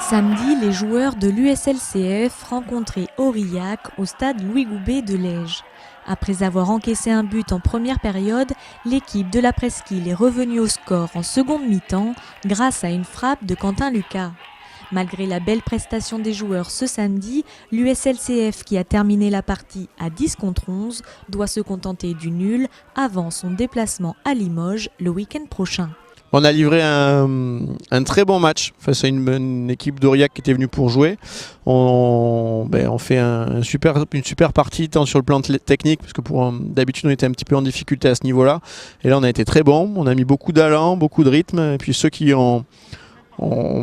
Samedi, les joueurs de l'USLCF rencontraient Aurillac au stade Louis Goubet de Lège. Après avoir encaissé un but en première période, l'équipe de la Presqu'île est revenue au score en seconde mi-temps grâce à une frappe de Quentin Lucas. Malgré la belle prestation des joueurs ce samedi, l'USLCF qui a terminé la partie à 10 contre 11 doit se contenter du nul avant son déplacement à Limoges le week-end prochain. On a livré un très bon match face à une équipe d'Aurillac qui était venue pour jouer. On fait une super partie tant sur le plan technique, parce que d'habitude on était un petit peu en difficulté à ce niveau-là. Et là on a été très bon, on a mis beaucoup d'allant, beaucoup de rythme. Et puis ceux qui ont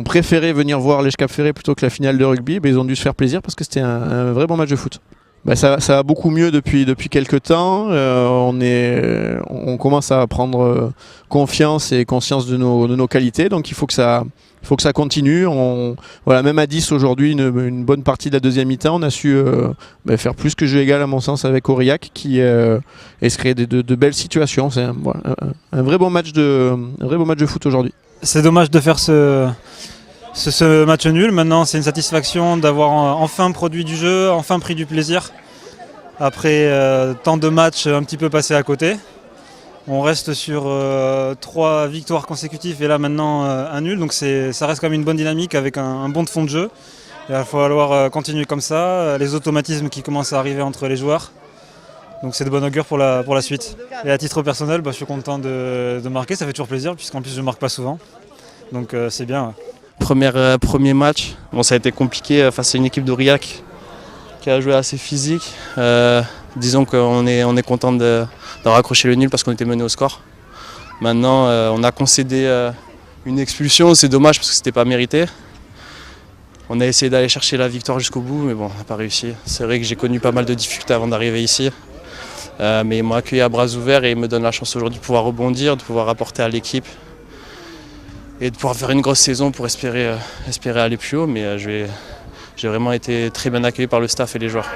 préféré venir voir Lège Cap Ferré plutôt que la finale de rugby, ils ont dû se faire plaisir parce que c'était un vrai bon match de foot. Ça va beaucoup mieux depuis quelques temps. On commence à prendre confiance et conscience de nos qualités. Donc il faut que ça continue. Même à 10 aujourd'hui, une bonne partie de la deuxième mi-temps, on a su faire plus que jeu égal à mon sens avec Aurillac qui se crée de belles situations. C'est un vrai bon match de foot aujourd'hui. C'est dommage de faire ce match nul. Maintenant, c'est une satisfaction d'avoir enfin produit du jeu, enfin pris du plaisir. Après tant de matchs un petit peu passés à côté. On reste sur 3 victoires consécutives et là maintenant un nul. Donc ça reste quand même une bonne dynamique avec un bon fond de jeu. Il va falloir continuer comme ça. Les automatismes qui commencent à arriver entre les joueurs. Donc c'est de bon augure pour la suite. Et à titre personnel, je suis content de marquer. Ça fait toujours plaisir puisqu'en plus je ne marque pas souvent. Donc c'est bien. Premier match, ça a été compliqué face à une équipe d'Aurillac qui a joué assez physique. Disons qu'on est content de raccrocher le nul parce qu'on était mené au score. Maintenant, on a concédé une expulsion, c'est dommage parce que c'était pas mérité. On a essayé d'aller chercher la victoire jusqu'au bout, mais bon, on n'a pas réussi. C'est vrai que j'ai connu pas mal de difficultés avant d'arriver ici. Mais ils m'ont accueilli à bras ouverts et ils me donnent la chance aujourd'hui de pouvoir rebondir, de pouvoir apporter à l'équipe et de pouvoir faire une grosse saison pour espérer aller plus haut. Mais j'ai vraiment été très bien accueilli par le staff et les joueurs.